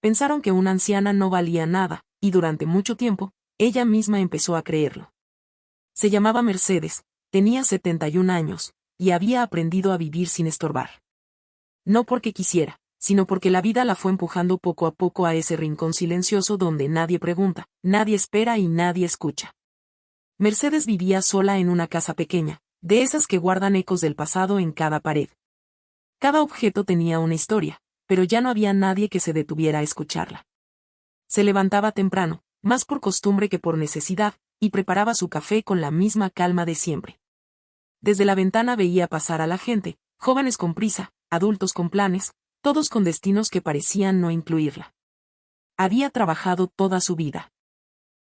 Pensaron que una anciana no valía nada, y durante mucho tiempo, ella misma empezó a creerlo. Se llamaba Mercedes, tenía 71 años, y había aprendido a vivir sin estorbar. No porque quisiera, sino porque la vida la fue empujando poco a poco a ese rincón silencioso donde nadie pregunta, nadie espera y nadie escucha. Mercedes vivía sola en una casa pequeña, de esas que guardan ecos del pasado en cada pared. Cada objeto tenía una historia, pero ya no había nadie que se detuviera a escucharla. Se levantaba temprano, más por costumbre que por necesidad, y preparaba su café con la misma calma de siempre. Desde la ventana veía pasar a la gente, jóvenes con prisa, adultos con planes, todos con destinos que parecían no incluirla. Había trabajado toda su vida.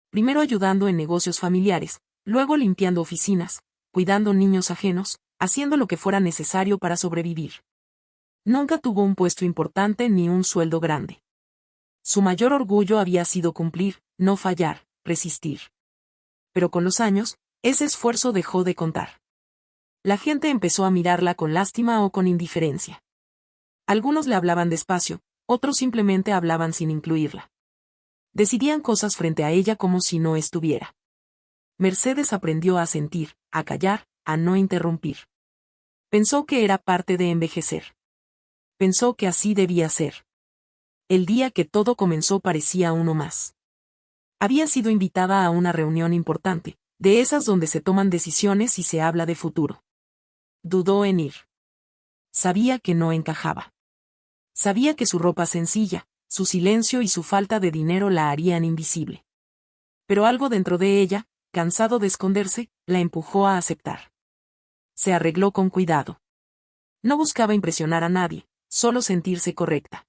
Primero ayudando en negocios familiares, luego limpiando oficinas, cuidando niños ajenos, haciendo lo que fuera necesario para sobrevivir. Nunca tuvo un puesto importante ni un sueldo grande. Su mayor orgullo había sido cumplir, no fallar, resistir. Pero con los años, ese esfuerzo dejó de contar. La gente empezó a mirarla con lástima o con indiferencia. Algunos le hablaban despacio, otros simplemente hablaban sin incluirla. Decidían cosas frente a ella como si no estuviera. Mercedes aprendió a sentir, a callar, a no interrumpir. Pensó que era parte de envejecer. Pensó que así debía ser. El día que todo comenzó parecía uno más. Había sido invitada a una reunión importante, de esas donde se toman decisiones y se habla de futuro. Dudó en ir. Sabía que no encajaba. Sabía que su ropa sencilla, su silencio y su falta de dinero la harían invisible. Pero algo dentro de ella, cansado de esconderse, la empujó a aceptar. Se arregló con cuidado. No buscaba impresionar a nadie, solo sentirse correcta.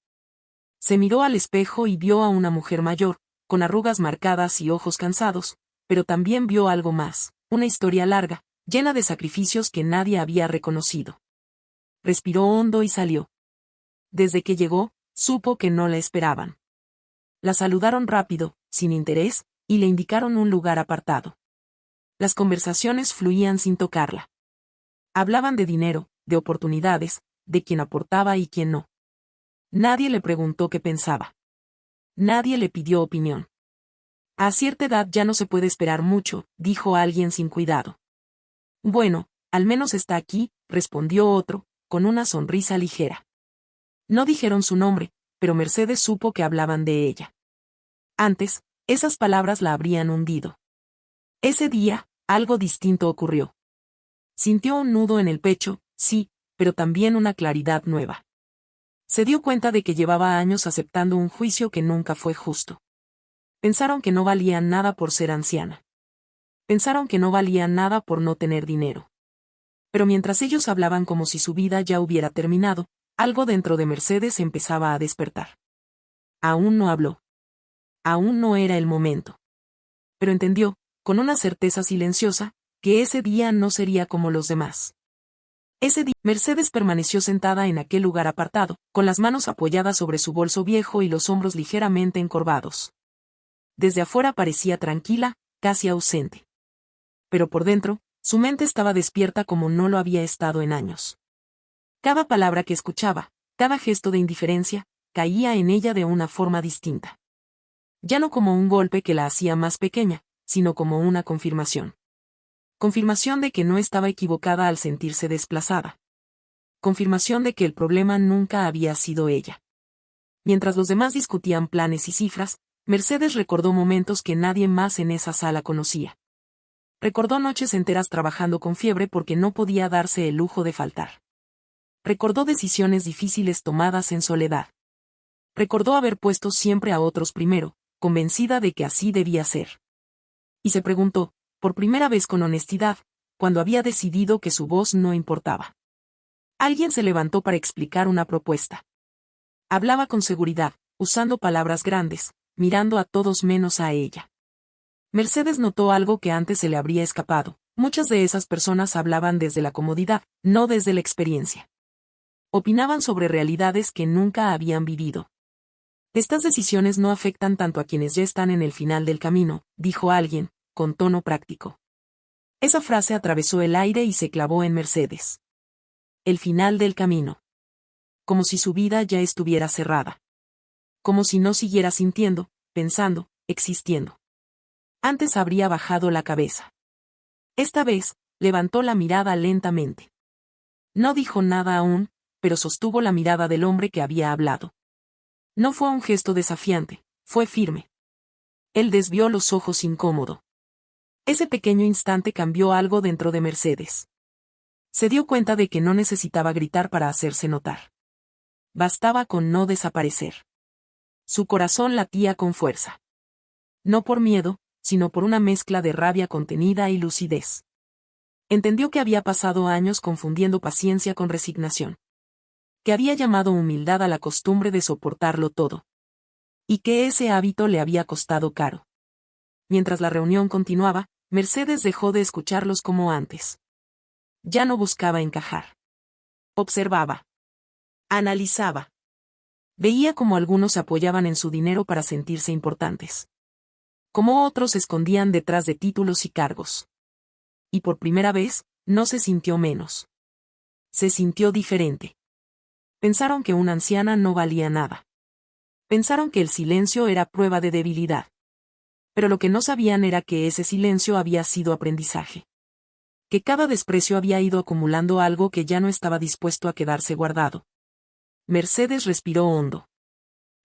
Se miró al espejo y vio a una mujer mayor, con arrugas marcadas y ojos cansados, pero también vio algo más, una historia larga, llena de sacrificios que nadie había reconocido. Respiró hondo y salió. Desde que llegó, supo que no la esperaban. La saludaron rápido, sin interés, y le indicaron un lugar apartado. Las conversaciones fluían sin tocarla. Hablaban de dinero, de oportunidades, de quién aportaba y quién no. Nadie le preguntó qué pensaba. Nadie le pidió opinión. A cierta edad ya no se puede esperar mucho, dijo alguien sin cuidado. Bueno, al menos está aquí, respondió otro, con una sonrisa ligera. No dijeron su nombre, pero Mercedes supo que hablaban de ella. Antes, esas palabras la habrían hundido. Ese día, algo distinto ocurrió. Sintió un nudo en el pecho, sí, pero también una claridad nueva. Se dio cuenta de que llevaba años aceptando un juicio que nunca fue justo. Pensaron que no valía nada por ser anciana. Pensaron que no valía nada por no tener dinero. Pero mientras ellos hablaban como si su vida ya hubiera terminado, algo dentro de Mercedes empezaba a despertar. Aún no habló. Aún no era el momento. Pero entendió, con una certeza silenciosa, que ese día no sería como los demás. Ese día, Mercedes permaneció sentada en aquel lugar apartado, con las manos apoyadas sobre su bolso viejo y los hombros ligeramente encorvados. Desde afuera parecía tranquila, casi ausente. Pero por dentro, su mente estaba despierta como no lo había estado en años. Cada palabra que escuchaba, cada gesto de indiferencia, caía en ella de una forma distinta. Ya no como un golpe que la hacía más pequeña, sino como una confirmación. Confirmación de que no estaba equivocada al sentirse desplazada. Confirmación de que el problema nunca había sido ella. Mientras los demás discutían planes y cifras, Mercedes recordó momentos que nadie más en esa sala conocía. Recordó noches enteras trabajando con fiebre porque no podía darse el lujo de faltar. Recordó decisiones difíciles tomadas en soledad. Recordó haber puesto siempre a otros primero, convencida de que así debía ser. Y se preguntó, por primera vez con honestidad, cuando había decidido que su voz no importaba. Alguien se levantó para explicar una propuesta. Hablaba con seguridad, usando palabras grandes, mirando a todos menos a ella. Mercedes notó algo que antes se le habría escapado. Muchas de esas personas hablaban desde la comodidad, no desde la experiencia. Opinaban sobre realidades que nunca habían vivido. Estas decisiones no afectan tanto a quienes ya están en el final del camino, dijo alguien, con tono práctico. Esa frase atravesó el aire y se clavó en Mercedes. El final del camino. Como si su vida ya estuviera cerrada. como si no siguiera sintiendo, pensando, existiendo. Antes habría bajado la cabeza. Esta vez, levantó la mirada lentamente. No dijo nada aún, pero sostuvo la mirada del hombre que había hablado. No fue un gesto desafiante, fue firme. Él desvió los ojos incómodo. Ese pequeño instante cambió algo dentro de Mercedes. Se dio cuenta de que no necesitaba gritar para hacerse notar. Bastaba con no desaparecer. Su corazón latía con fuerza. No por miedo, sino por una mezcla de rabia contenida y lucidez. Entendió que había pasado años confundiendo paciencia con resignación. Que había llamado humildad a la costumbre de soportarlo todo. Y que ese hábito le había costado caro. Mientras la reunión continuaba, Mercedes dejó de escucharlos como antes. Ya no buscaba encajar. Observaba. Analizaba. Veía cómo algunos se apoyaban en su dinero para sentirse importantes. Cómo otros se escondían detrás de títulos y cargos. Y por primera vez, no se sintió menos. Se sintió diferente. Pensaron que una anciana no valía nada. Pensaron que el silencio era prueba de debilidad. Pero lo que no sabían era que ese silencio había sido aprendizaje. Que cada desprecio había ido acumulando algo que ya no estaba dispuesto a quedarse guardado. Mercedes respiró hondo.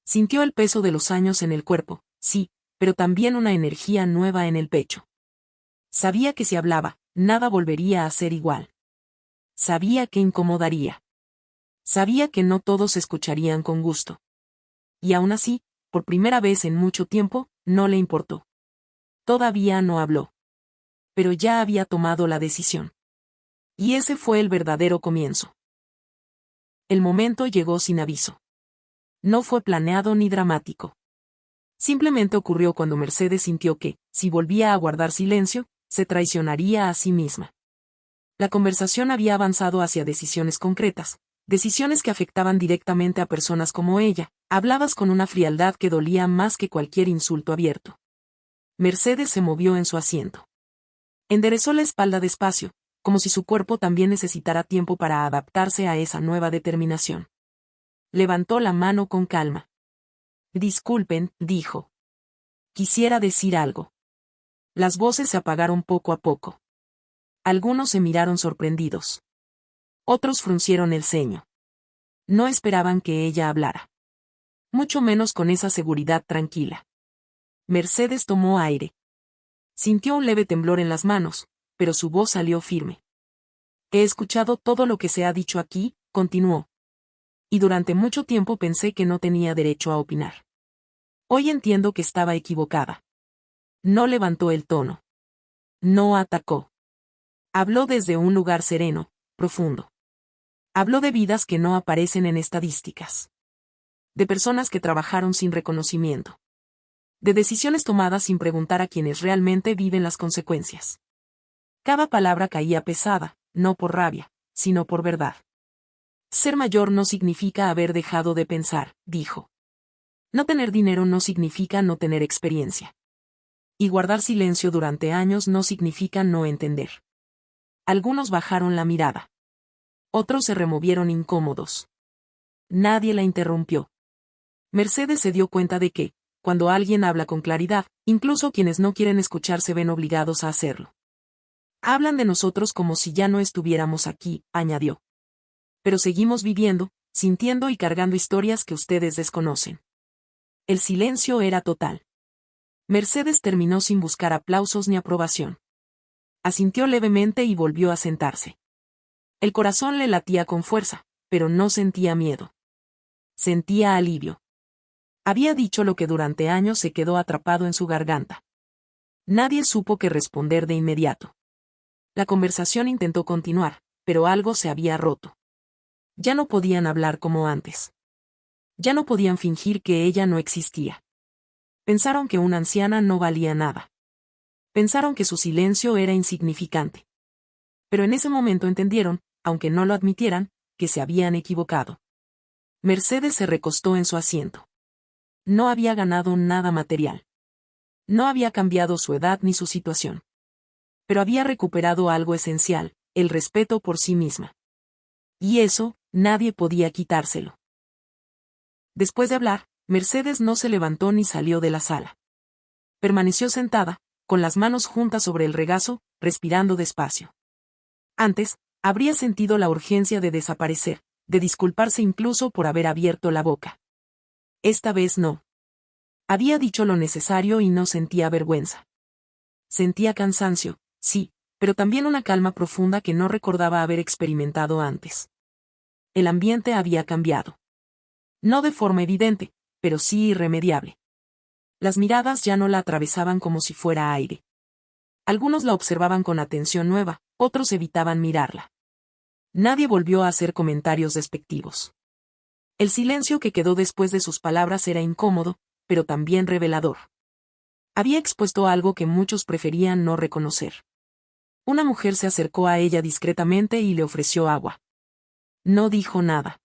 Sintió el peso de los años en el cuerpo, sí, pero también una energía nueva en el pecho. Sabía que si hablaba, nada volvería a ser igual. Sabía que incomodaría. Sabía que no todos escucharían con gusto. Y aún así, por primera vez en mucho tiempo, no le importó. Todavía no habló. Pero ya había tomado la decisión. Y ese fue el verdadero comienzo. El momento llegó sin aviso. No fue planeado ni dramático. Simplemente ocurrió cuando Mercedes sintió que, si volvía a guardar silencio, se traicionaría a sí misma. La conversación había avanzado hacia decisiones concretas, decisiones que afectaban directamente a personas como ella, habladas con una frialdad que dolía más que cualquier insulto abierto. Mercedes se movió en su asiento. Enderezó la espalda despacio, como si su cuerpo también necesitara tiempo para adaptarse a esa nueva determinación. Levantó la mano con calma. Disculpen, dijo. Quisiera decir algo. Las voces se apagaron poco a poco. Algunos se miraron sorprendidos. Otros fruncieron el ceño. No esperaban que ella hablara. Mucho menos con esa seguridad tranquila. Mercedes tomó aire. Sintió un leve temblor en las manos, pero su voz salió firme. He escuchado todo lo que se ha dicho aquí, continuó. Y durante mucho tiempo pensé que no tenía derecho a opinar. Hoy entiendo que estaba equivocada. No levantó el tono. No atacó. Habló desde un lugar sereno, profundo. Habló de vidas que no aparecen en estadísticas. De personas que trabajaron sin reconocimiento. De decisiones tomadas sin preguntar a quienes realmente viven las consecuencias. Cada palabra caía pesada, no por rabia, sino por verdad. Ser mayor no significa haber dejado de pensar, dijo. No tener dinero no significa no tener experiencia. Y guardar silencio durante años no significa no entender. Algunos bajaron la mirada. Otros se removieron incómodos. Nadie la interrumpió. Mercedes se dio cuenta de que, cuando alguien habla con claridad, incluso quienes no quieren escuchar se ven obligados a hacerlo. Hablan de nosotros como si ya no estuviéramos aquí, añadió. Pero seguimos viviendo, sintiendo y cargando historias que ustedes desconocen. El silencio era total. Mercedes terminó sin buscar aplausos ni aprobación. Asintió levemente y volvió a sentarse. El corazón le latía con fuerza, pero no sentía miedo. Sentía alivio. Había dicho lo que durante años se quedó atrapado en su garganta. Nadie supo qué responder de inmediato. La conversación intentó continuar, pero algo se había roto. Ya no podían hablar como antes. Ya no podían fingir que ella no existía. Pensaron que una anciana no valía nada. Pensaron que su silencio era insignificante. Pero en ese momento entendieron, aunque no lo admitieran, que se habían equivocado. Mercedes se recostó en su asiento. No había ganado nada material. No había cambiado su edad ni su situación. Pero había recuperado algo esencial, el respeto por sí misma. Y eso, nadie podía quitárselo. Después de hablar, Mercedes no se levantó ni salió de la sala. Permaneció sentada, con las manos juntas sobre el regazo, respirando despacio. Antes, habría sentido la urgencia de desaparecer, de disculparse incluso por haber abierto la boca. Esta vez no. Había dicho lo necesario y no sentía vergüenza. Sentía cansancio, sí, pero también una calma profunda que no recordaba haber experimentado antes. El ambiente había cambiado. No de forma evidente, pero sí irremediable. Las miradas ya no la atravesaban como si fuera aire. Algunos la observaban con atención nueva, otros evitaban mirarla. Nadie volvió a hacer comentarios despectivos. El silencio que quedó después de sus palabras era incómodo, pero también revelador. Había expuesto algo que muchos preferían no reconocer. Una mujer se acercó a ella discretamente y le ofreció agua. No dijo nada.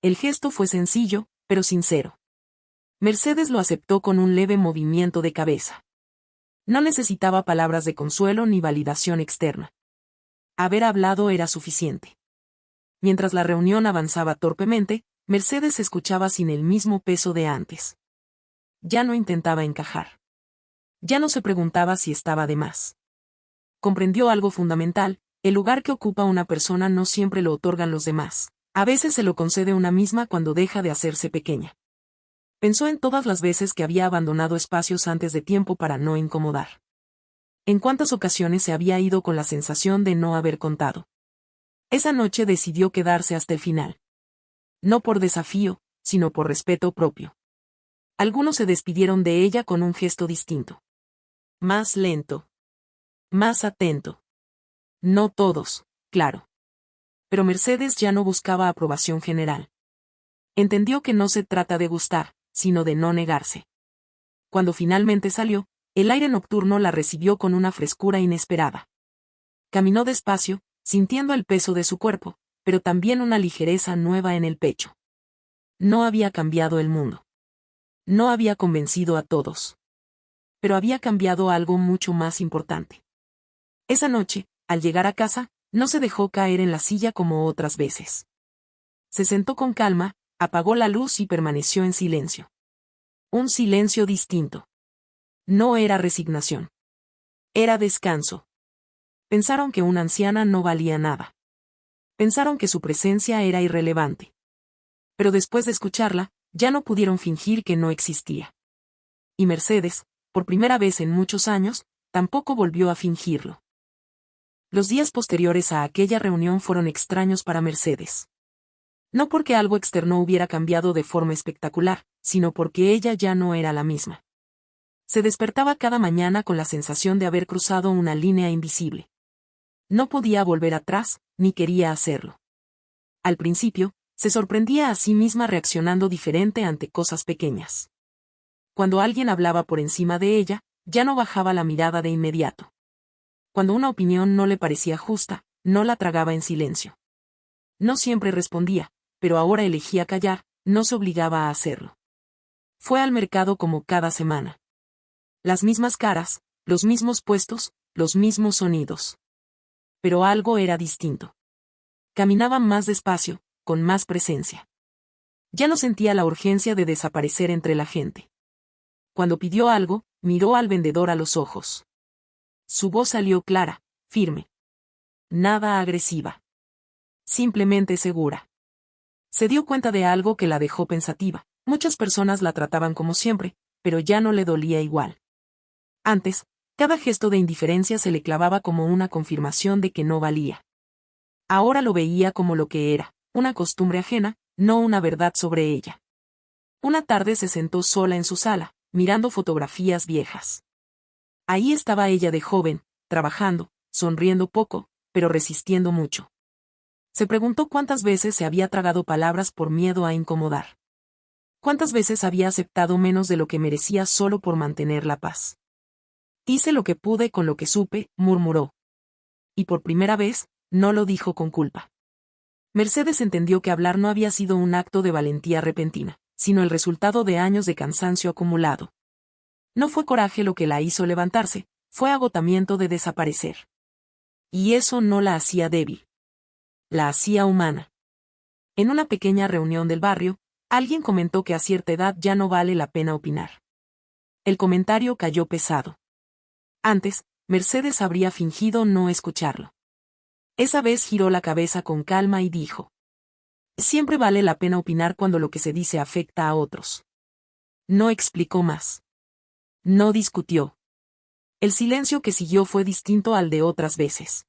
El gesto fue sencillo, pero sincero. Mercedes lo aceptó con un leve movimiento de cabeza. No necesitaba palabras de consuelo ni validación externa. Haber hablado era suficiente. Mientras la reunión avanzaba torpemente, Mercedes escuchaba sin el mismo peso de antes. Ya no intentaba encajar. Ya no se preguntaba si estaba de más. Comprendió algo fundamental: el lugar que ocupa una persona no siempre lo otorgan los demás. A veces se lo concede una misma cuando deja de hacerse pequeña. Pensó en todas las veces que había abandonado espacios antes de tiempo para no incomodar. En cuántas ocasiones se había ido con la sensación de no haber contado. Esa noche decidió quedarse hasta el final. No por desafío, sino por respeto propio. Algunos se despidieron de ella con un gesto distinto. Más lento. Más atento. No todos, claro. Pero Mercedes ya no buscaba aprobación general. Entendió que no se trata de gustar, sino de no negarse. Cuando finalmente salió, el aire nocturno la recibió con una frescura inesperada. Caminó despacio, sintiendo el peso de su cuerpo, pero también una ligereza nueva en el pecho. No había cambiado el mundo. No había convencido a todos. Pero había cambiado algo mucho más importante. Esa noche, al llegar a casa, no se dejó caer en la silla como otras veces. Se sentó con calma, apagó la luz y permaneció en silencio. Un silencio distinto. No era resignación. Era descanso. Pensaron que una anciana no valía nada. Pensaron que su presencia era irrelevante. Pero después de escucharla, ya no pudieron fingir que no existía. Y Mercedes, por primera vez en muchos años, tampoco volvió a fingirlo. Los días posteriores a aquella reunión fueron extraños para Mercedes. No porque algo externo hubiera cambiado de forma espectacular, sino porque ella ya no era la misma. Se despertaba cada mañana con la sensación de haber cruzado una línea invisible. No podía volver atrás, ni quería hacerlo. Al principio, se sorprendía a sí misma reaccionando diferente ante cosas pequeñas. Cuando alguien hablaba por encima de ella, ya no bajaba la mirada de inmediato. Cuando una opinión no le parecía justa, no la tragaba en silencio. No siempre respondía, pero ahora elegía callar, no se obligaba a hacerlo. Fue al mercado como cada semana. Las mismas caras, los mismos puestos, los mismos sonidos. Pero algo era distinto. Caminaba más despacio, con más presencia. Ya no sentía la urgencia de desaparecer entre la gente. Cuando pidió algo, miró al vendedor a los ojos. Su voz salió clara, firme. Nada agresiva. Simplemente segura. Se dio cuenta de algo que la dejó pensativa. Muchas personas la trataban como siempre, pero ya no le dolía igual. Antes, cada gesto de indiferencia se le clavaba como una confirmación de que no valía. Ahora lo veía como lo que era, una costumbre ajena, no una verdad sobre ella. Una tarde se sentó sola en su sala, mirando fotografías viejas. Ahí estaba ella de joven, trabajando, sonriendo poco, pero resistiendo mucho. Se preguntó cuántas veces se había tragado palabras por miedo a incomodar. Cuántas veces había aceptado menos de lo que merecía solo por mantener la paz. Hice lo que pude con lo que supe, murmuró. Y por primera vez, no lo dijo con culpa. Mercedes entendió que hablar no había sido un acto de valentía repentina, sino el resultado de años de cansancio acumulado. No fue coraje lo que la hizo levantarse, fue agotamiento de desaparecer. Y eso no la hacía débil. La hacía humana. En una pequeña reunión del barrio, Alguien comentó que a cierta edad ya no vale la pena opinar. El comentario cayó pesado. Antes, Mercedes habría fingido no escucharlo. Esa vez giró la cabeza con calma y dijo: siempre vale la pena opinar cuando lo que se dice afecta a otros. No explicó más. No discutió. El silencio que siguió fue distinto al de otras veces.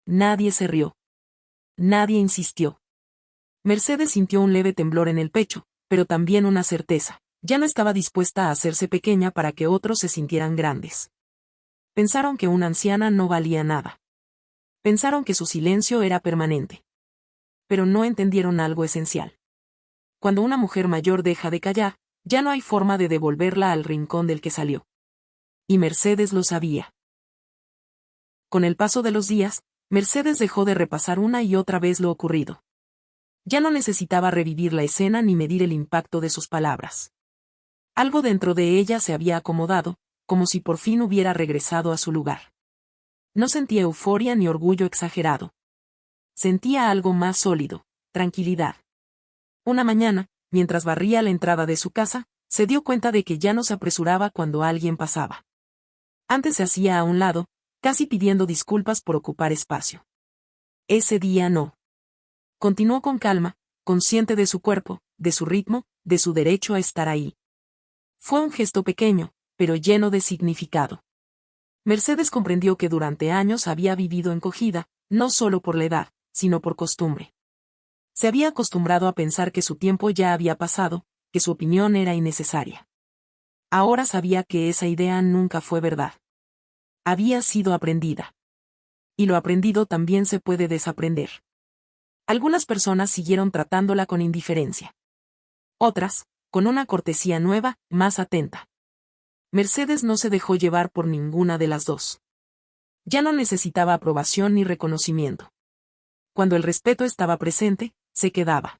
Nadie se rió. Nadie insistió. Mercedes sintió un leve temblor en el pecho, pero también una certeza. Ya no estaba dispuesta a hacerse pequeña para que otros se sintieran grandes. Pensaron que una anciana no valía nada. Pensaron que su silencio era permanente. Pero no entendieron algo esencial. Cuando una mujer mayor deja de callar, ya no hay forma de devolverla al rincón del que salió. Y Mercedes lo sabía. Con el paso de los días, Mercedes dejó de repasar una y otra vez lo ocurrido. Ya no necesitaba revivir la escena ni medir el impacto de sus palabras. Algo dentro de ella se había acomodado, como si por fin hubiera regresado a su lugar. No sentía euforia ni orgullo exagerado. Sentía algo más sólido, tranquilidad. Una mañana, mientras barría la entrada de su casa, se dio cuenta de que ya no se apresuraba cuando alguien pasaba. Antes se hacía a un lado, casi pidiendo disculpas por ocupar espacio. Ese día no. Continuó con calma, consciente de su cuerpo, de su ritmo, de su derecho a estar ahí. Fue un gesto pequeño, pero lleno de significado. Mercedes comprendió que durante años había vivido encogida, no solo por la edad, sino por costumbre. Se había acostumbrado a pensar que su tiempo ya había pasado, que su opinión era innecesaria. Ahora sabía que esa idea nunca fue verdad. Había sido aprendida. Y lo aprendido también se puede desaprender. Algunas personas siguieron tratándola con indiferencia. Otras, con una cortesía nueva, más atenta. Mercedes no se dejó llevar por ninguna de las dos. Ya no necesitaba aprobación ni reconocimiento. Cuando el respeto estaba presente, se quedaba.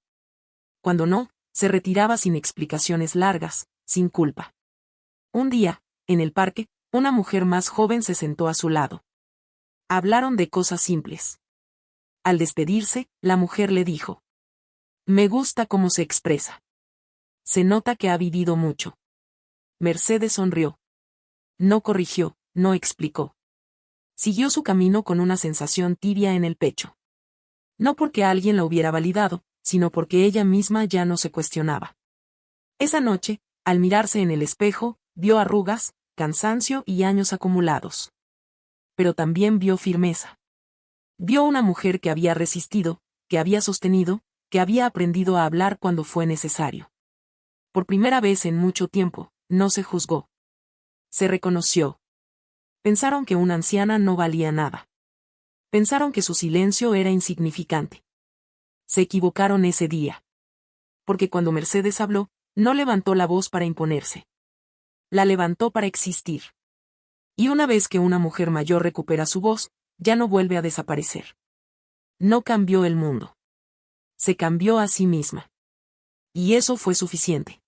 Cuando no, se retiraba sin explicaciones largas, sin culpa. Un día, en el parque, una mujer más joven se sentó a su lado. Hablaron de cosas simples. Al despedirse, la mujer le dijo: me gusta cómo se expresa. Se nota que ha vivido mucho. Mercedes sonrió. No corrigió, no explicó. Siguió su camino con una sensación tibia en el pecho. No porque alguien la hubiera validado, sino porque ella misma ya no se cuestionaba. Esa noche, al mirarse en el espejo, vio arrugas, cansancio y años acumulados. Pero también vio firmeza. Vio una mujer que había resistido, que había sostenido, que había aprendido a hablar cuando fue necesario. Por primera vez en mucho tiempo, no se juzgó. Se reconoció. Pensaron que una anciana no valía nada. Pensaron que su silencio era insignificante. Se equivocaron ese día. Porque cuando Mercedes habló, no levantó la voz para imponerse. La levantó para existir. Y una vez que una mujer mayor recupera su voz, ya no vuelve a desaparecer. No cambió el mundo. Se cambió a sí misma. Y eso fue suficiente.